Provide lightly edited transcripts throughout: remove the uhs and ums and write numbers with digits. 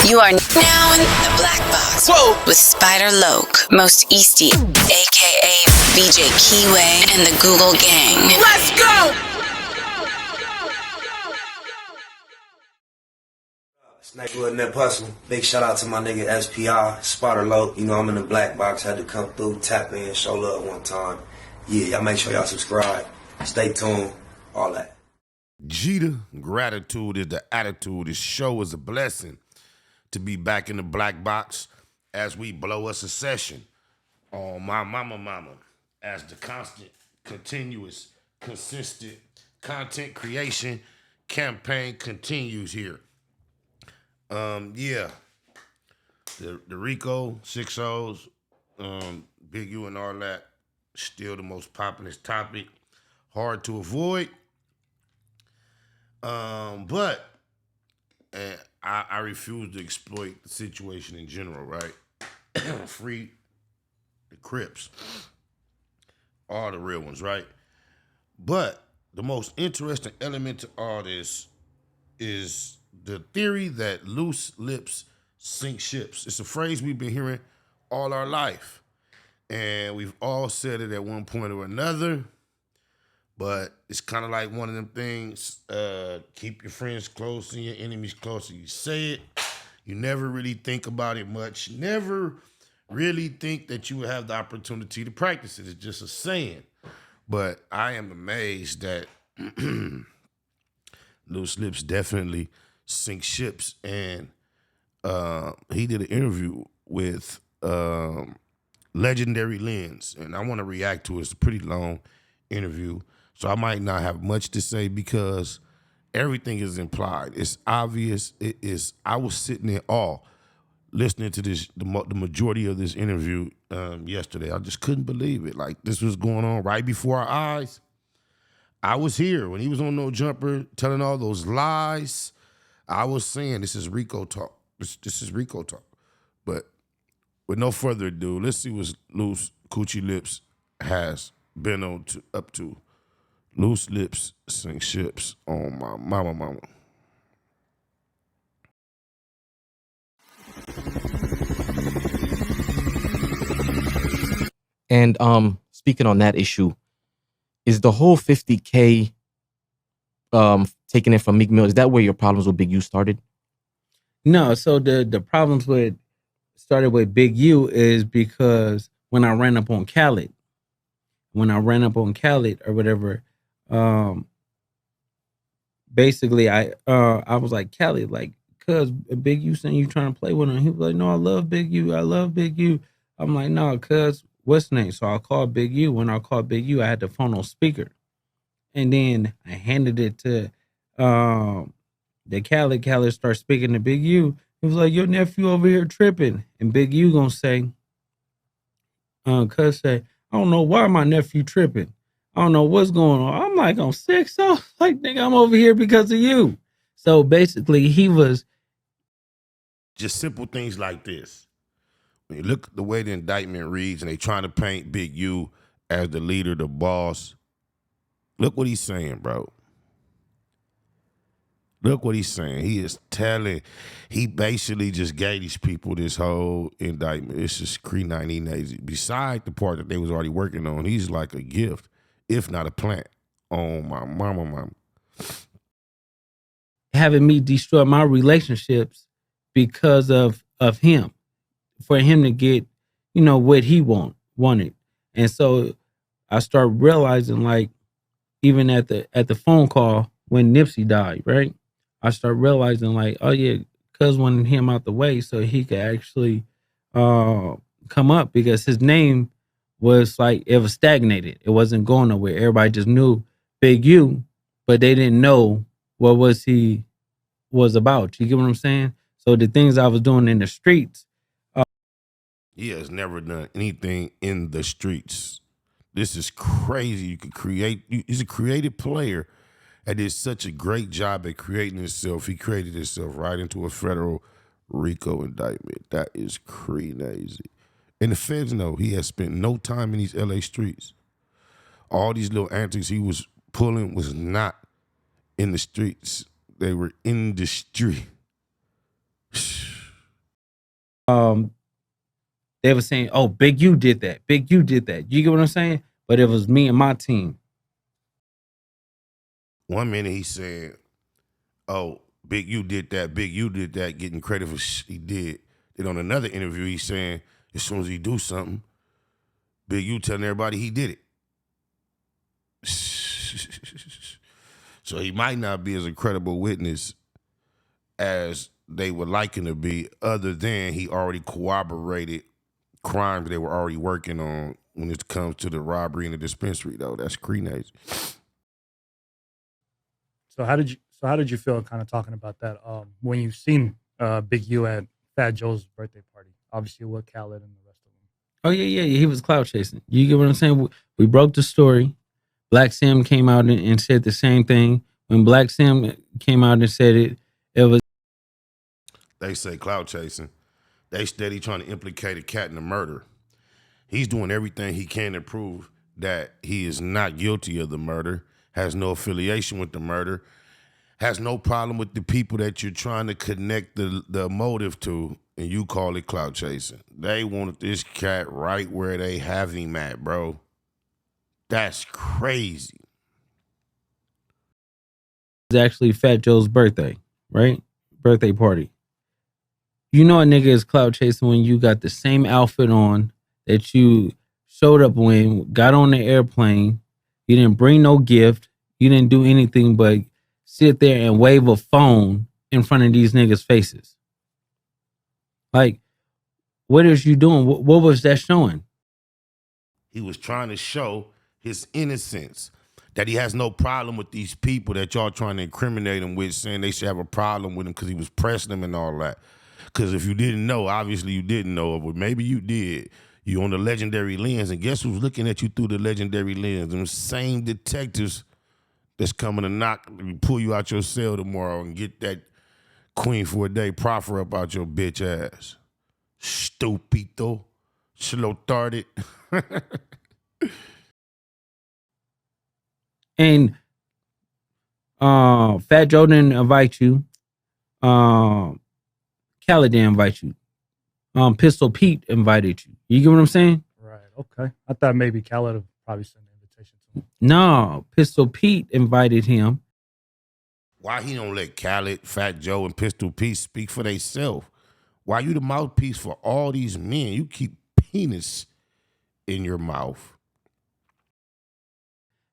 You are now in the Black Box. Whoa. With Spider Loke, Most Easty, a.k.a. BJ Keyway, and the Google Gang. Let's go! Nipsey Hussle. Big shout out to my nigga SPI, Spider Loke. You know I'm in the Black Box. Had to come through, tap in, show love one time. Yeah, y'all make sure y'all subscribe. Stay tuned. All that. Jeter, gratitude is the attitude. This show is a blessing to be back in the Black Box as we blow us a session on my mama as the constant, continuous, consistent content creation campaign continues here. The RICO, 6-0s, Big U and all that, still the most popular topic. Hard to avoid. But I refuse to exploit the situation in general, right? Free the Crips. All the real ones, right? But the most interesting element to all this is the theory that loose lips sink ships. It's a phrase we've been hearing all our life. And we've all said it at one point or another. But it's kind of like one of them things, keep your friends close and your enemies closer. You say it, you never really think about it much. Never really think that you would have the opportunity to practice it. It's just a saying. But I am amazed that loose lips definitely sink ships. And he did an interview with Legendary Lens. And I want to react to it. It's a pretty long interview. So I might not have much to say because everything is implied. It's obvious. It is. I was sitting in awe listening to this, the majority of this interview yesterday. I just couldn't believe it. Like, this was going on right before our eyes. I was here when he was on No Jumper telling all those lies. I was saying, this is RICO talk. This is RICO talk. But with no further ado, let's see what Loose Coochie Lips has been up to. Loose lips sink ships on my mama. And speaking on that issue, is the whole 50K taking it from Meek Mill, is that where your problems with Big U started? No, so the problems started with Big U is because when I ran up on Khaled or whatever, basically I was like, Khaled, like, cuz Big U saying you trying to play with him. He was like, no, I love Big U. I'm like, no, cuz what's name? So I called Big U. When I called Big U, I had the phone on speaker. And then I handed it to the Khaled. Khaled started speaking to Big U. He was like, your nephew over here tripping. And Big U gonna say, cuz say, I don't know why my nephew tripping. I don't know what's going on. I'm like, I'm sick. So like, nigga, I'm over here because of you. So basically he was. Just simple things like this. When you look at the way the indictment reads and they trying to paint Big U as the leader, the boss, look what he's saying, bro. Look what he's saying. He basically just gave these people this whole indictment. It's just Cree-1980. Beside the part that they was already working on, he's like a gift, if not a plant. Oh, my mama. Having me destroy my relationships because of him, for him to get, what he wanted. And so I started realizing, like, even at the phone call when Nipsey died, right? I started realizing, like, oh yeah, cuz wanted him out the way so he could actually come up, because his name was like, it was stagnated. It wasn't going nowhere. Everybody just knew Big U, but they didn't know what he was about. You get what I'm saying? So the things I was doing in the streets. He has never done anything in the streets. This is crazy. You could create. He's a creative player that did such a great job at creating himself. He created himself right into a federal RICO indictment. That is crazy. And the feds know he has spent no time in these LA streets. All these little antics he was pulling was not in the streets. They were in the street. They were saying, "Oh, Big U did that. Big U did that." You get what I'm saying? But it was me and my team. One minute he said, "Oh, Big U did that. Big U did that," getting credit for he did. Then on another interview, he's saying, as soon as he do something, Big U telling everybody he did it. So he might not be as a credible witness as they would like him to be, other than he already corroborated crimes they were already working on when it comes to the robbery in the dispensary, though. That's crazy. So how did you feel kind of talking about that when you seen Big U at Fat Joe's birthday party? Obviously with Khaled and the rest of them. Oh yeah, he was cloud chasing. You get what I'm saying? We broke the story. Black Sam came out and said the same thing. When Black Sam came out and said it, it was. They say cloud chasing. They steady trying to implicate a cat in the murder. He's doing everything he can to prove that he is not guilty of the murder, has no affiliation with the murder, has no problem with the people that you're trying to connect the motive to, and you call it clout chasing. They wanted this cat right where they have him at, bro. That's crazy. It's actually Fat Joe's birthday, right? Birthday party. You know a nigga is clout chasing when you got the same outfit on that you showed up when, got on the airplane, you didn't bring no gift, you didn't do anything but sit there and wave a phone in front of these niggas' faces. Like, what is you doing? What was that showing? He was trying to show his innocence, that he has no problem with these people that y'all trying to incriminate him with, saying they should have a problem with him because he was pressing them and all that. Because if you didn't know, obviously you didn't know, but maybe you did. You on the legendary lens, and guess who's looking at you through the legendary lens? Them same detectives that's coming to pull you out your cell tomorrow and get that queen for a day proffer up out your bitch ass. Stupido. Slow-tharded. And Fat Joe didn't invite you. Khaled didn't invite you. Pistol Pete invited you. You get what I'm saying? Right. Okay. I thought maybe Khaled would probably send an invitation to him. No, Pistol Pete invited him. Why he don't let Khaled, Fat Joe, and Pistol Pete speak for themselves? Why you the mouthpiece for all these men? You keep penis in your mouth.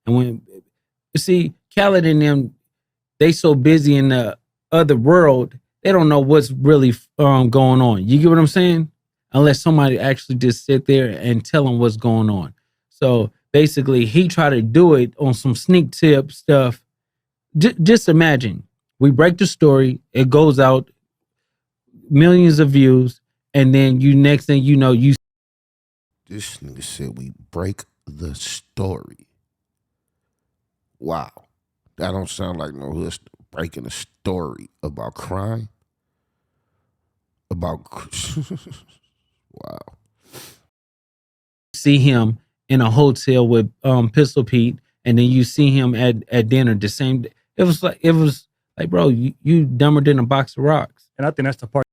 And when you see Khaled and them, they so busy in the other world, they don't know what's really going on. You get what I'm saying? Unless somebody actually just sit there and tell them what's going on. So basically, he tried to do it on some sneak tip stuff. Just imagine, we break the story, it goes out, millions of views, and then next thing you know, you. This nigga said we break the story. Wow. That don't sound like no hood breaking a story about crime. Wow. See him in a hotel with Pistol Pete, and then you see him at dinner the same day. It was like, bro, you dumber than a box of rocks. And I think that's the part.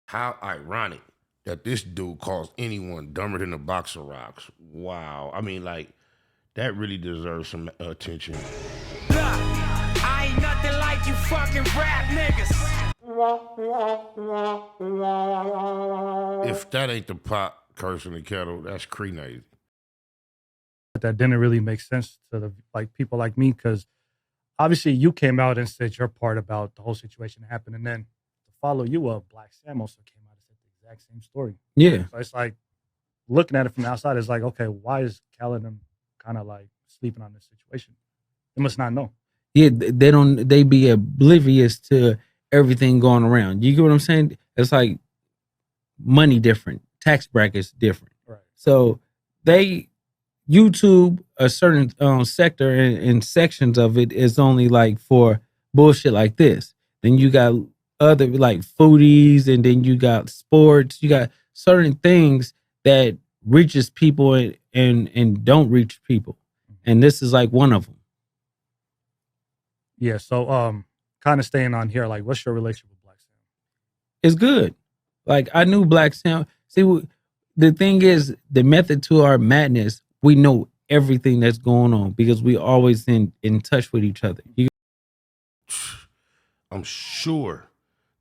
How ironic that this dude calls anyone dumber than a box of rocks. Wow. I mean, like, that really deserves some attention. Look, I ain't nothing like you fucking rap niggas. If that ain't the pot cursing the kettle, that's crazy. That didn't really make sense to the people like me, because obviously you came out and said your part about the whole situation that happened, and then to follow you up, Black Sam also came out and said the exact same story. Yeah. So it's like, looking at it from the outside, it's like, okay, why is Khaled kind of like sleeping on this situation? They must not know. Yeah, they be oblivious to everything going around. You get what I'm saying? It's like money different, tax brackets different. Right. So they YouTube a certain sector and sections of it is only like for bullshit like this. Then you got other like foodies, and then you got sports. You got certain things that reaches people and don't reach people. And this is like one of them. Yeah, so kind of staying on here, like, what's your relationship with Black Sam? It's good. Like I knew Black Sam. See, the thing is, the method to our madness, we know everything that's going on because we always in touch with each other. I'm sure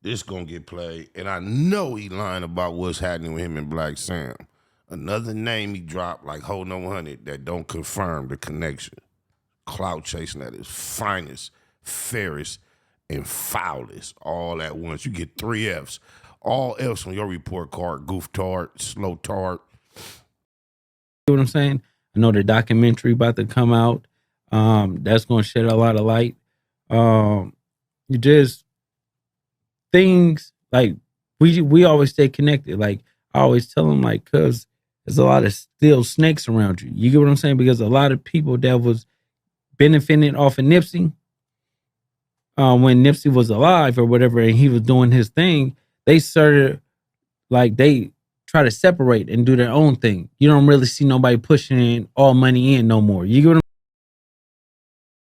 this gonna get played, and I know he lying about what's happening with him and Black Sam. Another name he dropped, like Hold No 100, that don't confirm the connection. Clout chasing at its finest, fairest, and foulest all at once. You get 3 Fs. All Fs on your report card. Goof tart, slow tart. You know what I'm saying? I know the documentary about to come out. That's gonna shed a lot of light. You just things like we always stay connected. Like I always tell them, like, cause there's a lot of still snakes around you. You get what I'm saying? Because a lot of people that was benefiting off of Nipsey, when Nipsey was alive or whatever, and he was doing his thing, they started like they try to separate and do their own thing. You don't really see nobody pushing all money in no more. You get what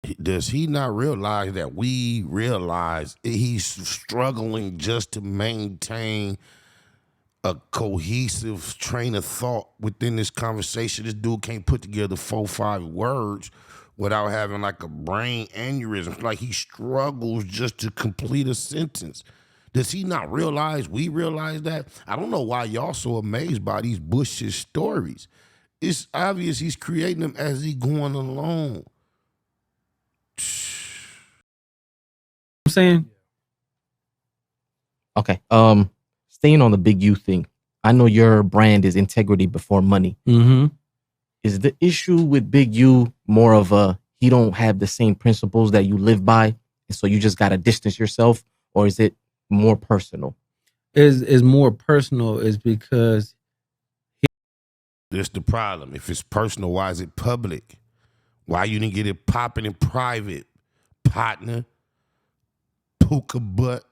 I'm Does he not realize that we realize he's struggling just to maintain a cohesive train of thought within this conversation? This dude can't put together 4-5 words without having like a brain aneurysm. Like he struggles just to complete a sentence. Does he not realize we realize that? I don't know why y'all so amazed by these bullshit stories. It's obvious he's creating them as he going along. saying? Okay. Staying on the Big U thing. I know your brand is integrity before money. Mm-hmm. Is the issue with Big U more of a he don't have the same principles that you live by, and so you just gotta distance yourself, or is it more personal? Is more personal is because That's the problem. If it's personal, why is it public? Why you didn't get it popping in private, partner? Puka butt.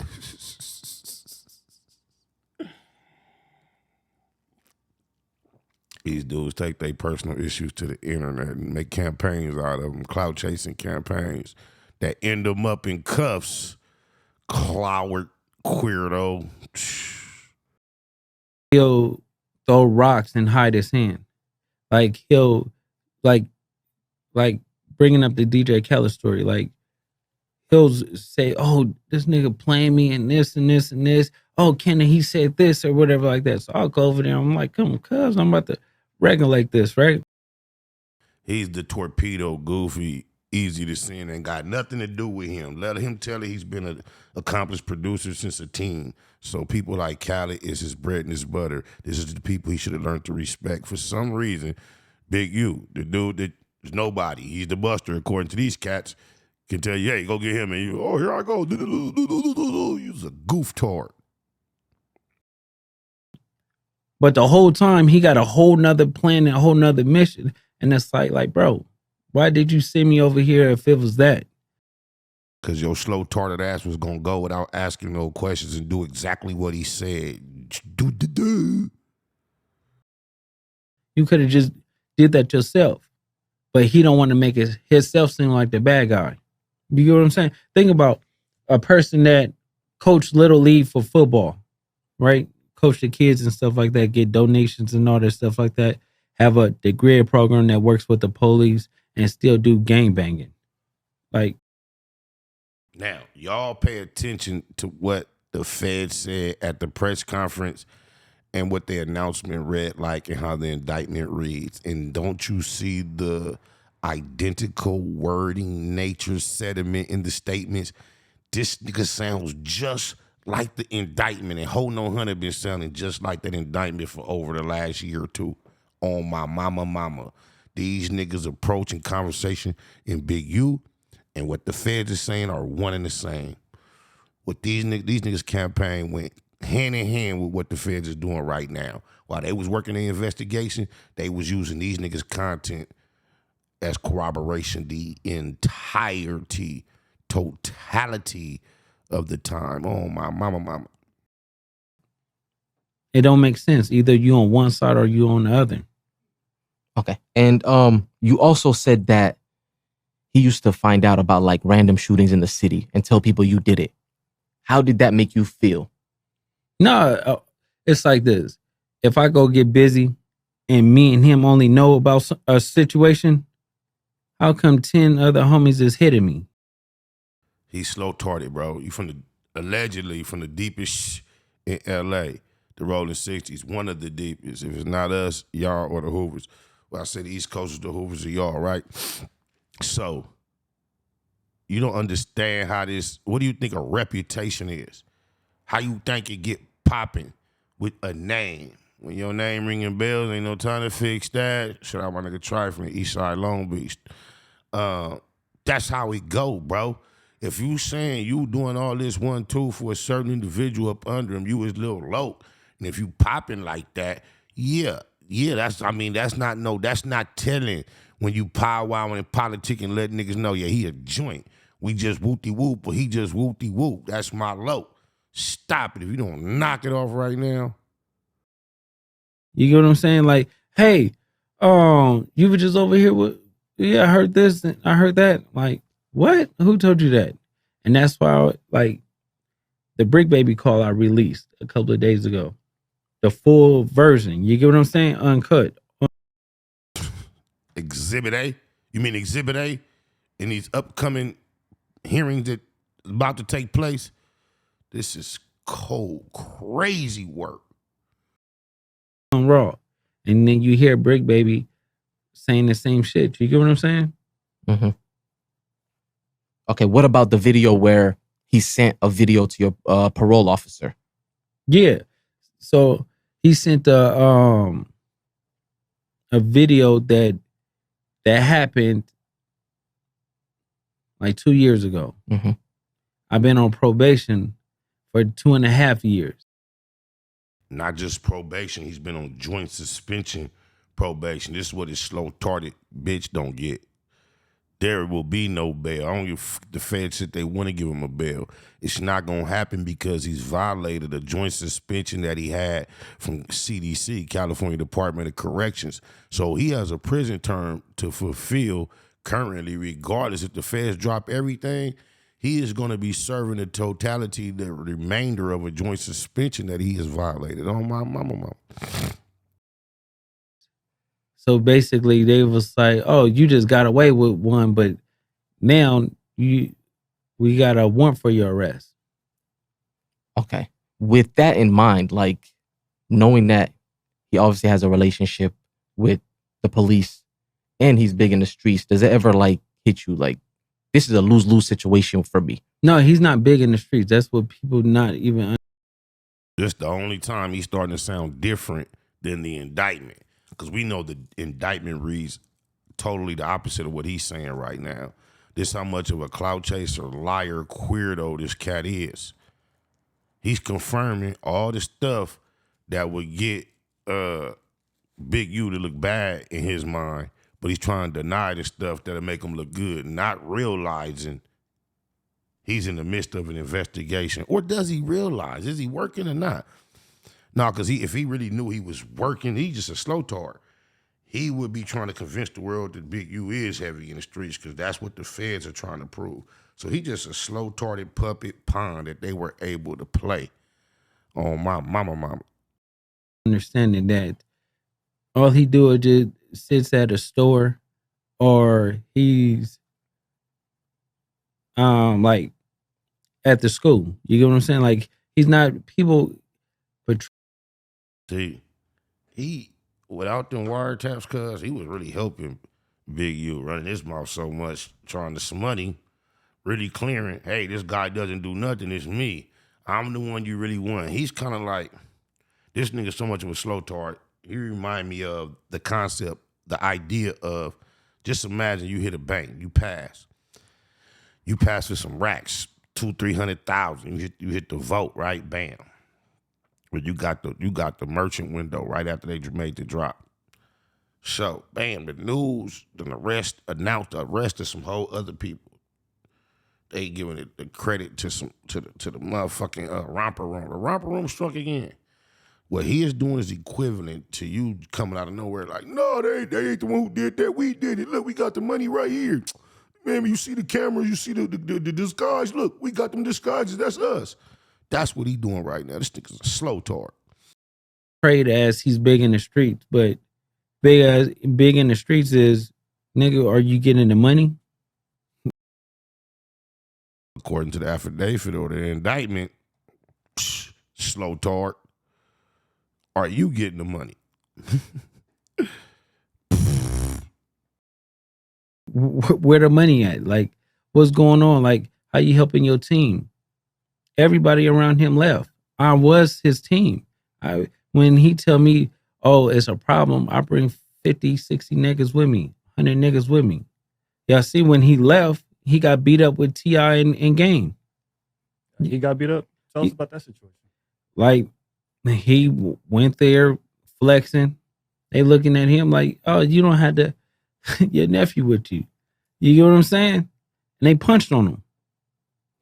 These dudes take their personal issues to the internet and make campaigns out of them, clout chasing campaigns that end them up in cuffs. Cloward, queerdo. he'll throw rocks and hide his hand. Like he'll like bringing up the DJ Khalil story. Like he'll say, "Oh, this nigga playing me and this and this and this. Oh, Kenny, he said this or whatever like that." So I'll go over there. I'm like, "Come on, cuz I'm about to regulate this, right?" He's the torpedo, goofy, easy to sin, and got nothing to do with him. Let him tell you he's been an accomplished producer since a teen. So people like Khaled is his bread and his butter. This is the people he should have learned to respect. For some reason, Big U, the dude that is nobody, he's the buster, according to these cats, can tell you, hey, go get him. And you, oh, here I go. He's a goof tart. But the whole time he got a whole nother plan and a whole nother mission. And it's like, bro, why did you send me over here if it was that? Because your slow tarted ass was going to go without asking no questions and do exactly what he said. You could have just did that yourself. But he don't want to make himself seem like the bad guy. You get what I'm saying? Think about a person that coached Little League for football, right? Coach the kids and stuff like that, get donations and all that stuff like that, have a degree program that works with the police and still do gang banging. Like, now, y'all pay attention to what the Fed said at the press conference and what the announcement read like and how the indictment reads. And don't you see the identical wording, nature, sediment in the statements? This nigga sounds just like the indictment, and Ho No Hunter been sounding just like that indictment for over the last year or two. On my mama. These niggas approaching conversation in Big U and what the feds is saying are one and the same. What these niggas campaign went hand in hand with what the feds is doing right now. While they was working the investigation, they was using these niggas' content as corroboration the entirety, totality of the time. Oh, my mama. it don't make sense. Either you on one side or you on the other. Okay. And you also said that he used to find out about like random shootings in the city and tell people you did it. How did that make you feel? No, it's like this. If I go get busy and me and him only know about a situation, how come 10 other homies is hitting me? He's slow-tarded, bro. You allegedly from the deepest in L.A., the Rolling 60s, one of the deepest. If it's not us, y'all, or the Hoovers. Well, I said the East Coast is the Hoovers of y'all, right? So, you don't understand how this, what do you think a reputation is? How you think it get popping with a name? When your name ringing bells, ain't no time to fix that. Shout out my nigga Tri from the East Side Long Beach. That's how it go, bro. If you saying you doing all this 1-2 for a certain individual up under him, you is little low. And if you popping like that, yeah, that's not telling when you powwowing and politicking and letting niggas know, yeah, he a joint. We just whoop-de-whoop, but he just whoop-de-whoop. That's my low. Stop it. If you don't knock it off right now. You get what I'm saying? Like, hey, you were just over here with, yeah, I heard this and I heard that. Like, what? Who told you that? And that's why, like, the Brick Baby call I released a couple of days ago, the full version. You get what I'm saying? Uncut. Exhibit A? You mean Exhibit A? In these upcoming hearings that about to take place? This is cold, crazy work. On Raw. And then you hear Brick Baby saying the same shit. You get what I'm saying? Mm-hmm. Okay, what about the video where he sent a video to your parole officer? Yeah. So he sent a video that happened like 2 years ago. Mm-hmm. I've been on probation for 2.5 years. Not just probation, he's been on joint suspension probation. This is what his slow-tarded bitch don't get. There will be no bail. I don't give the feds said they want to give him a bail. It's not going to happen because he's violated a joint suspension that he had from CDC, California Department of Corrections. So he has a prison term to fulfill currently, regardless if the feds drop everything. He is going to be serving the totality, the remainder of a joint suspension that he has violated. Oh, my mama. So basically, they was like, "Oh, you just got away with one, but now we got a warrant for your arrest." Okay. With that in mind, like knowing that he obviously has a relationship with the police and he's big in the streets, does it ever like hit you like this is a lose-lose situation for me? No, he's not big in the streets. That's what people not even. This the only time he's starting to sound different than the indictment. Because we know the indictment reads totally the opposite of what he's saying right now. This how much of a clout chaser, liar, queerdo this cat is. He's confirming all the stuff that would get Big U to look bad in his mind, but he's trying to deny the stuff that'll make him look good, not realizing he's in the midst of an investigation. Or does he realize? Is he working or not? No, because if he really knew he was working, he's just a slow tard. He would be trying to convince the world that Big U is heavy in the streets because that's what the feds are trying to prove. So he just a slow-tarded puppet pawn that they were able to play on my mama. Understanding that all he do is just sits at a store or he's like at the school. You get what I'm saying? Like he's not people. See, he, without them wiretaps, cuz he was really helping Big U, running his mouth so much, trying to money, really clearing, hey, this guy doesn't do nothing, it's me. I'm the one you really want. He's kind of like, this nigga so much of a slow tart. He remind me of the concept, the idea of, just imagine you hit a bank, you pass for some racks, 200,000-300,000, you hit the vote, right? Bam. But you got the merchant window right after they made the drop. So, bam, the news, then announced the arrest of some whole other people. They giving it the credit to the motherfucking romper room. The romper room struck again. What he is doing is equivalent to you coming out of nowhere like, no, they ain't the one who did that. We did it. Look, we got the money right here. Man, you see the cameras, you see the disguise. Look, we got them disguises. That's us. That's what he doing right now. This nigga's a slow tart. portrayed as he's big in the streets, but big in the streets is, nigga, are you getting the money? According to the affidavit or the indictment, slow tart, are you getting the money? Where the money at? Like, what's going on? Like, how you helping your team? Everybody around him left. I was his team. When he tell me, oh, it's a problem, I bring 50, 60 niggas with me, 100 niggas with me. Y'all see, when he left, he got beat up with T.I. and Game. He got beat up? Tell us about that situation. Like, he went there flexing. They looking at him like, oh, you don't have to, your nephew with you. You get what I'm saying? And they punched on him.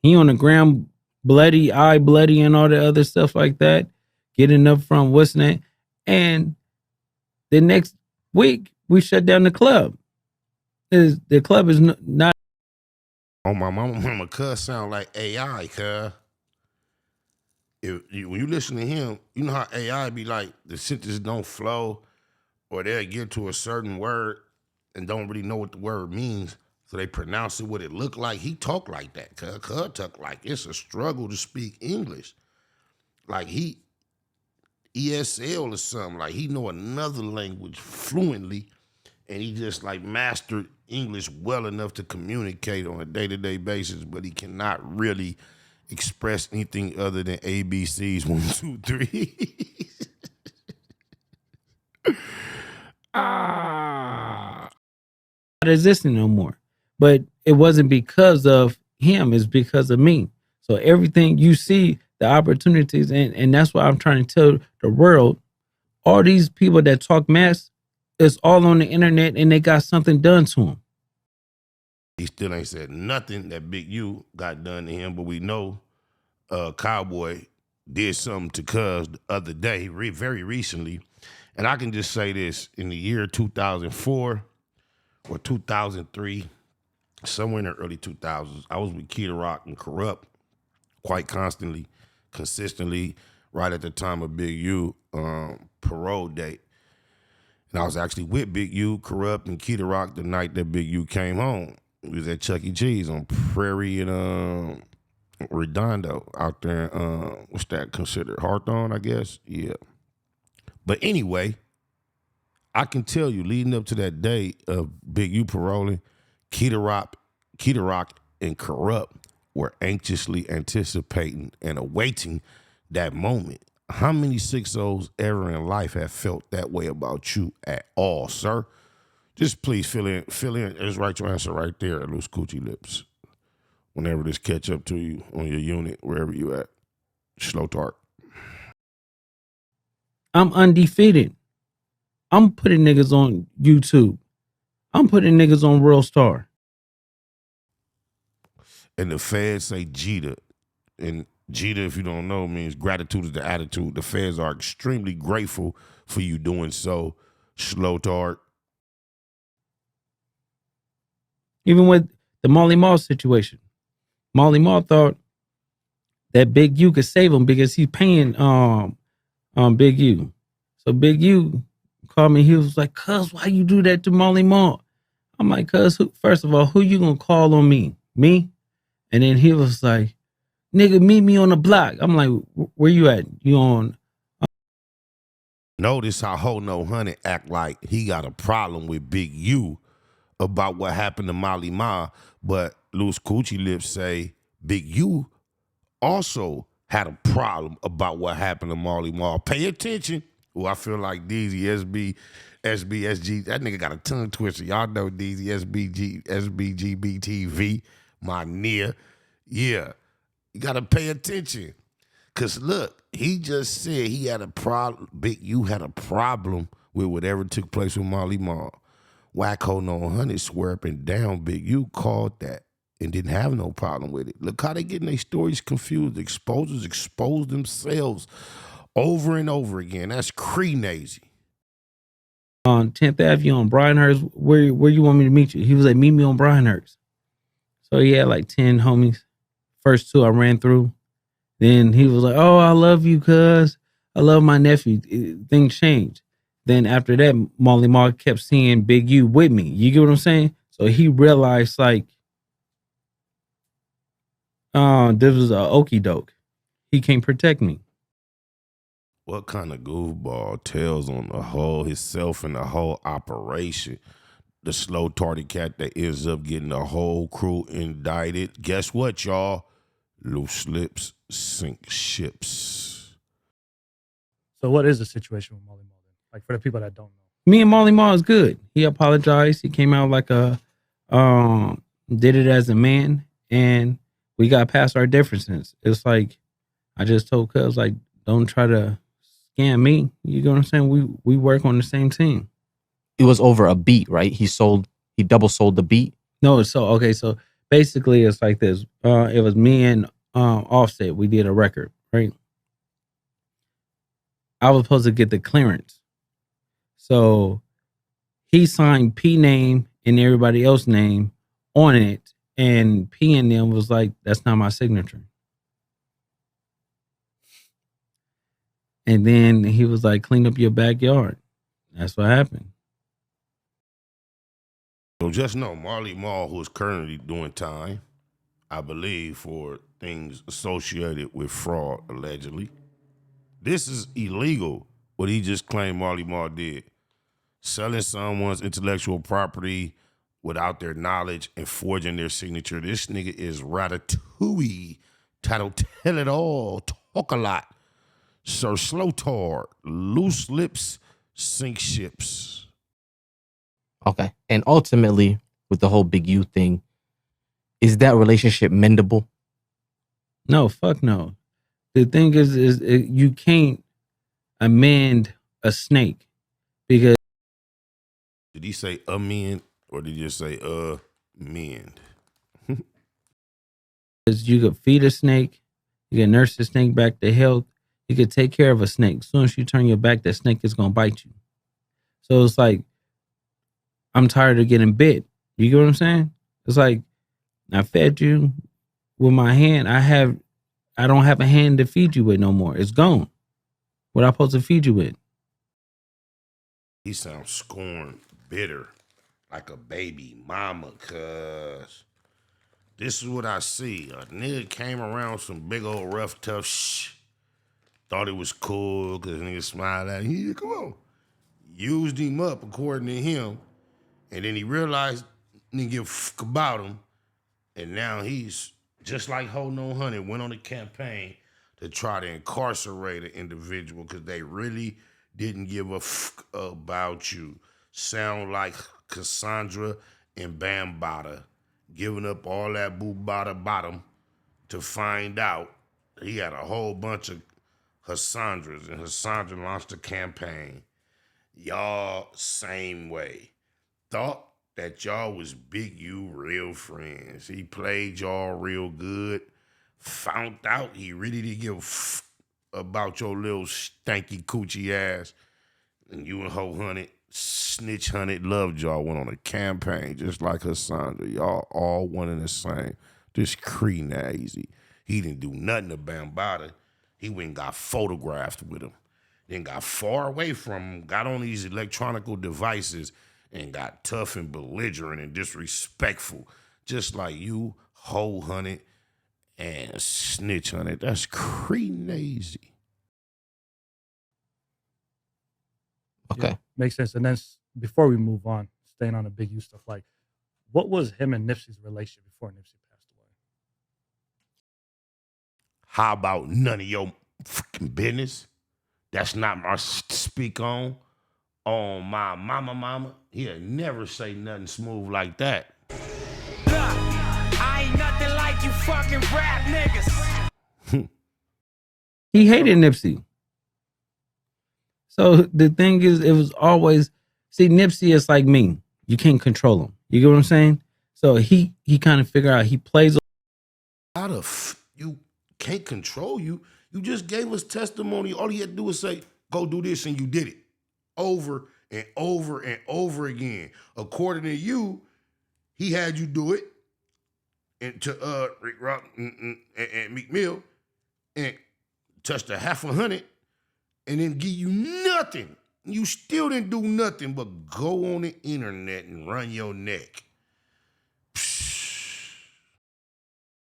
He on the ground, bloody, eye bloody, and all the other stuff like that. Getting up from what's that? And the next week, we shut down the club. The club is not. Oh, my mama cuz sound like AI, cuz. When you listen to him, you know how AI be like, the sentences don't flow, or they'll get to a certain word and don't really know what the word means, so they pronounce it what it look like. He talk like that, cuz talk like it's a struggle to speak English. Like he ESL or something, like he know another language fluently, and he just like mastered English well enough to communicate on a day-to-day basis, but he cannot really express anything other than ABCs 1, 2, 3. Not existing no more. But it wasn't because of him, it's because of me. So everything you see, the opportunities, and that's what I'm trying to tell the world. All these people that talk mess, it's all on the internet, and they got something done to them. He still ain't said nothing that Big U got done to him, but we know Cowboy did something to Cuz the other day, very recently. And I can just say this, in the year 2004 or 2003, somewhere in the early 2000s, I was with Kid Rock and Corrupt quite constantly, consistently, right at the time of Big U parole date. And I was actually with Big U, Corrupt, and Kid Rock the night that Big U came home. We was at Chuck E. Cheese on Prairie and Redondo out there. What's that considered? Hawthorne, I guess? Yeah. But anyway, I can tell you, leading up to that day of Big U paroling, Kid Rock, and Corrupt were anxiously anticipating and awaiting that moment. How many 6-0s ever in life have felt that way about you at all, sir? Just please fill in. Just write your answer right there at Luce Coochie Lips. Whenever this catch up to you on your unit, wherever you at. Slow tart. I'm undefeated. I'm putting niggas on YouTube. I'm putting niggas on World Star. And the feds say Jita. And Jita, if you don't know, means gratitude is the attitude. The feds are extremely grateful for you doing so. Slow tart. Even with the Molly Mall situation, Molly Mall thought that Big U could save him because he's paying Big U. So Big U called me. He was like, "Cuz, why you do that to Molly Mall?" I'm like, "Cuz, first of all, who you gonna call on me? Me?" And then he was like, "Nigga, meet me on the block." I'm like, "Where you at? You on?" Notice how Ho No Honey act like he got a problem with Big U about what happened to Molly Ma, but Luce Coochie Lips say Big U also had a problem about what happened to Molly Ma. Pay attention. Well, I feel like DZ, SG, that nigga got a tongue twister. Y'all know DZ, SBGBTV, my near. Yeah, you got to pay attention. Because look, he just said he had a problem, Big U had a problem with whatever took place with Molly Ma. Wacko No Honey swear up and down Big U called that and didn't have no problem with it. Look how they getting their stories confused. Exposers expose themselves over and over again. That's crazy. On 10th Avenue on Bryanhurst, where you want me to meet you? He was like, meet me on Bryanhurst. So he had like 10 homies. First 2 I ran through. Then he was like, oh, I love you, cuz. I love my nephew. Things changed. Then after that, Molly Marl kept seeing Big U with me. You get what I'm saying? So he realized like, this was a okie doke. He can't protect me. What kind of goofball tells on the whole himself and the whole operation? The slow tardy cat that ends up getting the whole crew indicted. Guess what, y'all? Loose lips sink ships. So what is the situation with Molly Marl? Like for the people that don't know. Me and Molly Marl is good. He apologized. He came out like did it as a man, and we got past our differences. It's like I just told Cuz like, don't try to scam me. You know what I'm saying? We work on the same team. It was over a beat, right? He double sold the beat. No, so basically it's like this. It was me and Offset. We did a record, right? I was supposed to get the clearance. So he signed P name and everybody else name on it. And P and them was like, that's not my signature. And then he was like, clean up your backyard. That's what happened. So just know Marley Marl, who is currently doing time, I believe, for things associated with fraud, allegedly. This is illegal, what he just claimed Marley Marl did. Selling someone's intellectual property without their knowledge and forging their signature. This nigga is ratatouille, title tell it all, talk a lot. Sir Slow Tar, loose lips, sink ships. Okay. And ultimately, with the whole Big U thing, is that relationship mendable? No, fuck no. The thing is you can't amend a snake because Did he say amend or did he just say mend? you could feed a snake, you can nurse the snake back to health, you could take care of a snake. As soon as you turn your back, that snake is gonna bite you. So it's like, I'm tired of getting bit. You get what I'm saying? It's like, I fed you with my hand. I don't have a hand to feed you with no more. It's gone. What I supposed to feed you with? He sounds scorned, bitter, like a baby mama, cuz. This is what I see. A nigga came around with some big old rough, tough shh. Thought it was cool because nigga smiled at him. Yeah, come on. Used him up according to him. And then he realized nigga give a fuck about him. And now he's just like Holding on Honey, went on a campaign to try to incarcerate an individual because they really didn't give a fuck about you. Sound like Cassandra and Bambada giving up all that boo-bada bottom to find out he had a whole bunch of Cassandras, and Cassandra launched a campaign. Y'all same way. Thought that y'all was Big U real friends. He played y'all real good. Found out he really didn't give a f about your little stanky coochie ass. And you and Ho Hunted, Snitch Hunted, loved y'all, went on a campaign just like Cassandra. Y'all all one and the same. This crazy. He didn't do nothing to Bambada. He went and got photographed with him. Then got far away from him, got on these electronical devices and got tough and belligerent and disrespectful. Just like you, Ho Hunted, and Snitch Hunted. That's crazy. Okay. Yeah, makes sense. And then before we move on, staying on the Big U stuff, like, what was him and Nipsey's relationship before Nipsey passed away? How about none of your fucking business? That's not my speak on. On my mama. He'll never say nothing smooth like that. Look, I ain't nothing like you fucking rap niggas. He hated Nipsey. So the thing is, it was always, see, Nipsey is like me. You can't control him. You get what I'm saying? So he kind of figure out, he plays. How the you can't control you? You just gave us testimony. All you had to do was say, go do this, and you did it. Over and over and over again. According to you, he had you do it and to Rick Rock and Meek Mill and touched a $500 and then give you nothing. You still didn't do nothing but go on the internet and run your neck.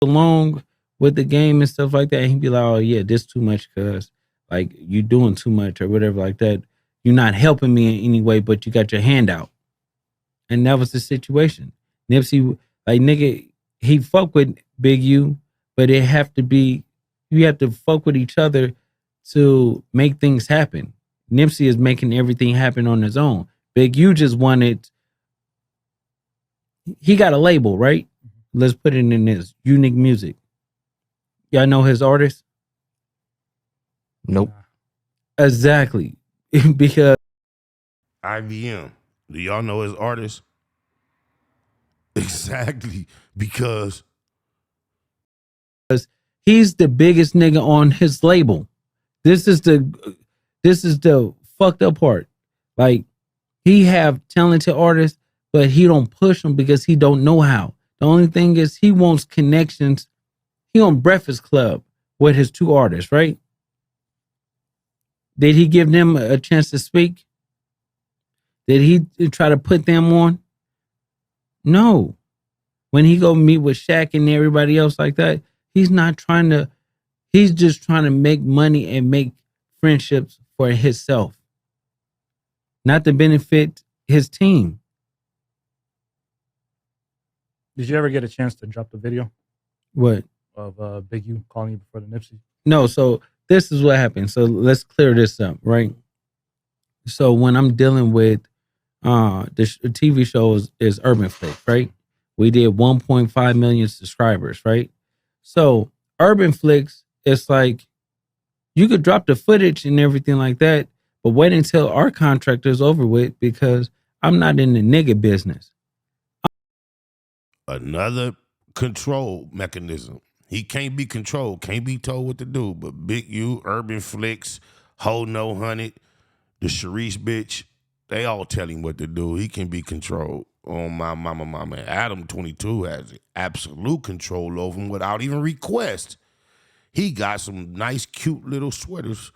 Along with the game and stuff like that, he'd be like, "Oh yeah, this too much, cuz like you doing too much or whatever like that. You're not helping me in any way, but you got your hand out." And that was the situation. Nipsey, like nigga, he fuck with Big U, but it have to be, you have to fuck with each other to make things happen. Nipsey is making everything happen on his own. Big U just wanted, he got a label, right? Let's put it in this Unique Music. Y'all know his artist? Nope. Exactly. Because IBM. Do y'all know his artist? Exactly. Because he's the biggest nigga on his label. This is the fucked up part. Like, he have talented artists, but he don't push them because he don't know how. The only thing is he wants connections. He on Breakfast Club with his two artists, right? Did he give them a chance to speak? Did he try to put them on? No. When he go meet with Shaq and everybody else like that, he's not trying to, he's just trying to make money and make friendships for himself, not to benefit his team. Did you ever get a chance to drop the video What? of Big U calling you before the Nipsey? No, so this is what happened. So let's clear this up, right? So when I'm dealing with the TV show is Urban Flick, right? We did 1.5 million subscribers, right? So Urban Flicks, it's like you could drop the footage and everything like that, but wait until our contract is over with because I'm not in the nigga business. another control mechanism. He can't be controlled, can't be told what to do. But Big U, Urban Flicks, Ho No Hundred, the Sharice bitch, they all tell him what to do. He can be controlled. Oh, my mama. Adam 22 has absolute control over him without even request. He got some nice, cute little sweaters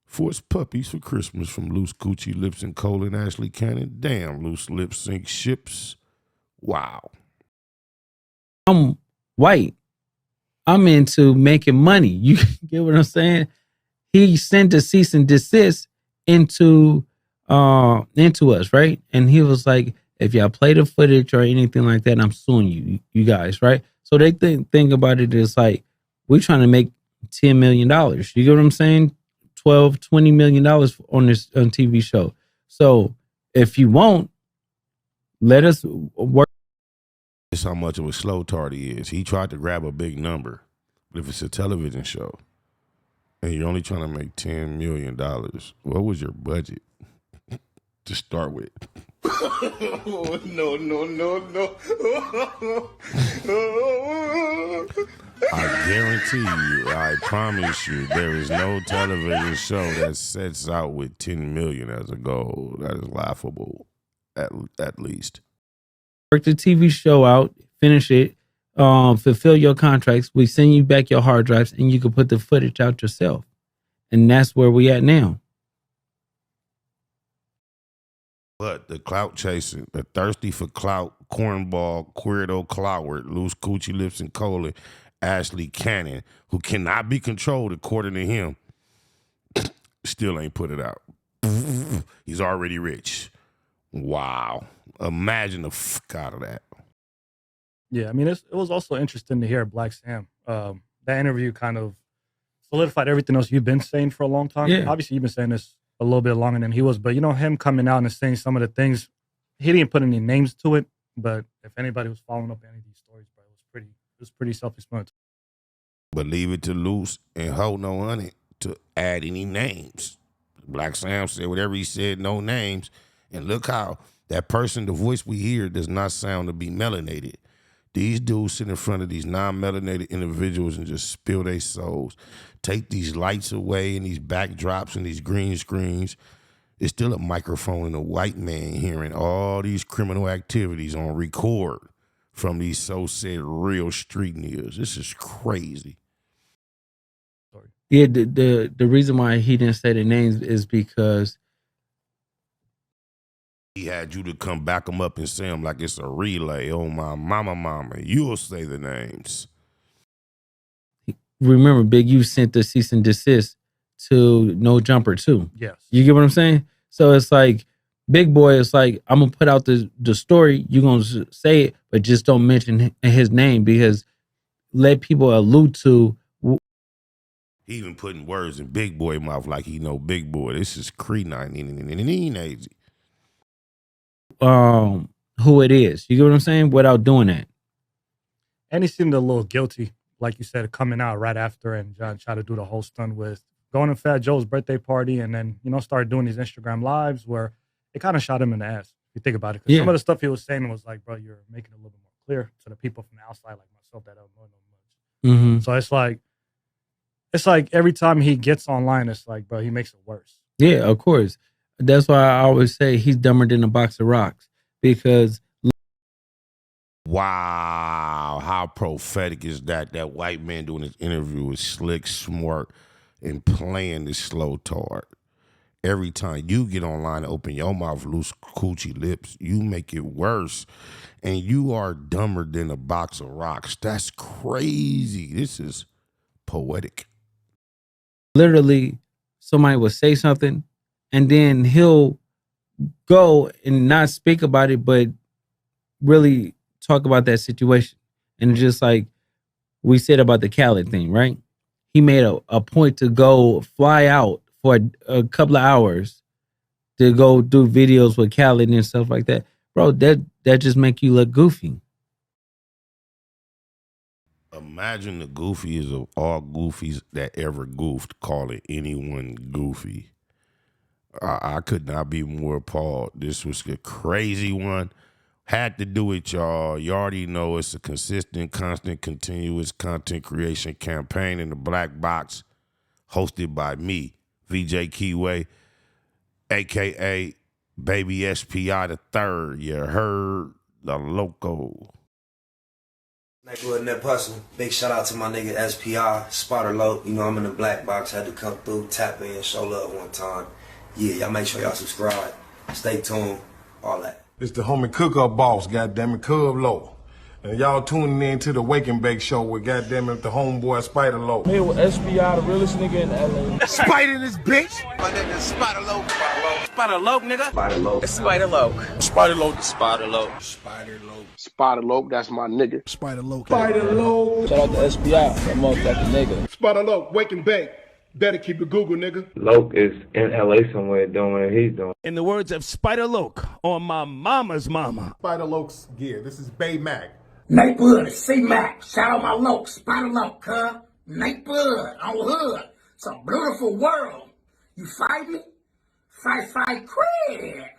for his puppies for Christmas from Luce, Coochie, Lips, and Cole and Ashley Cannon. Damn, Luce Lips sink ships. Wow. I'm white. I'm into making money. You get what I'm saying? He sent a cease and desist into us, right? And he was like, if y'all play the footage or anything like that, I'm suing you guys, right? So they think about it as like, we're trying to make $10 million. You get what I'm saying? $20 million on this TV show. So if you won't, let us work. This how much of a slow tart he is. He tried to grab a big number. But if it's a television show and you're only trying to make $10 million, what was your budget to start with? No. I guarantee you, I promise you, there is no television show that sets out with 10 million as a goal. That is laughable, at least. Work the TV show out, finish it, fulfill your contracts. We send you back your hard drives, and you can put the footage out yourself. And that's where we at now. But the clout chasing, the thirsty for clout, cornball, Queerdo Cloward, Loose Coochie Lips and Colin, Ashley Cannon, who cannot be controlled according to him, still ain't put it out. He's already rich. Wow. Imagine the fuck out of that. Yeah, I mean, it was also interesting to hear Black Sam. That interview kind of solidified everything else you've been saying for a long time. Yeah. Obviously, you've been saying this a little bit longer than he was, but you know, him coming out and saying some of the things, he didn't put any names to it, but if anybody was following up any of these stories, bro, it was pretty self-explanatory. But leave it to Luce and Ho No Honey to add any names. Black Sam said whatever he said, no names. And look how that person, the voice we hear, does not sound to be melanated. These dudes sit in front of these non-melanated individuals and just spill their souls. Take these lights away and these backdrops and these green screens. It's still a microphone and a white man hearing all these criminal activities on record from these so-said real street niggas. This is crazy. Yeah, the reason why he didn't say the names is because he had you to come back them up and say them like it's a relay. Oh, my mama, you'll say the names. remember Big U sent the cease and desist to No Jumper too. Yes. You get what I'm saying? So it's like Big Boy is like, I'm gonna put out the story, you're gonna say it, but just don't mention his name because let people allude to. He even putting words in Big Boy mouth like he know Big Boy. This is Cree Who it is. You get what I'm saying? Without doing that. And he seemed a little guilty, like you said, coming out right after and John tried to do the whole stunt with going to Fat Joe's birthday party and then, started doing these Instagram lives where it kind of shot him in the ass. If you think about it. Because some of the stuff he was saying was like, bro, you're making it a little bit more clear to the people from the outside like myself that don't know much. Mm-hmm. So it's like every time he gets online, it's like, bro, he makes it worse. Yeah, of course. That's why I always say he's dumber than a box of rocks because. Wow, how prophetic is that? That white man doing his interview with slick, smart, and playing this slow tart. Every time you get online and open your mouth, loose coochie lips, you make it worse. And you are dumber than a box of rocks. That's crazy. This is poetic. Literally, somebody will say something, and then he'll go and not speak about it, but really talk about that situation. And just like we said about the Khaled thing, right? He made a point to go fly out for a couple of hours to go do videos with Khaled and stuff like that. Bro, that just make you look goofy. Imagine the goofiest of all goofies that ever goofed calling anyone goofy. I could not be more appalled. This was a crazy one. Had to do it, y'all. You already know it's a consistent, constant, continuous content creation campaign in the Black Box, hosted by me, VJ Keyway, a.k.a. Baby SPI the Third. You heard the loco. Nigga Nip Hussle. Big shout out to my nigga SPI, Spotter Low. I'm in the Black Box, had to come through, tap in, show love one time. Yeah, y'all make sure y'all subscribe. Stay tuned, all that. It's the homie cook-up boss, goddammit, Cub Low. And y'all tuning in to the Wake and Bake Show with goddammit the homeboy Spider Low. Here with SPI, the realest nigga in LA. Spider this bitch! My nigga is Spider Low. Spider Low, nigga. Spider Low. It's Spider Low. Spider Low. Spider Low. Spider Low. Spider Low, that's my nigga. Spider Low. Spider Low. Shout out to SPI, that motherfucking nigga. Spider Low, Wake and Bake. Better keep it Google, nigga. Loke is in LA somewhere doing what he's doing. In the words of Spider Loke on my mama's mama. Spider Loke's gear. This is Bay Mac. Nate Bud, C-Mac. Shout out my Loke, Spider Loke, huh? Nate Bud, on hood. It's a beautiful world. You fight me? Fight, cred.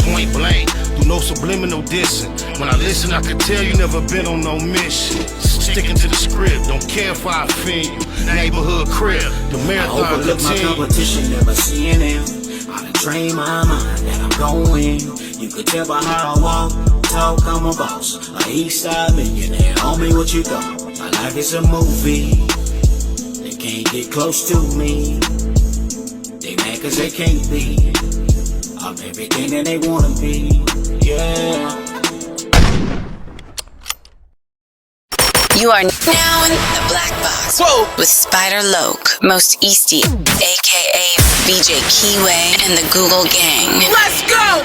Point blank, through no subliminal dissing. When I listen, I can tell you never been on no mission. Sticking to the script, don't care if I offend you. Neighborhood crib, the marathon I overlook my competition, never seeing them. I done trained my mind that I'm going. You could tell by how I walk, talk, I'm a boss. A east side millionaire, homie, what you thought? My life is a movie. They can't get close to me. They mad cause they can't be. I'm everything that they wanna be, yeah. You are now in the Black Box. Whoa. With Spider Loke, Most Easty, aka BJ Keyway, and the Google Gang. Let's go!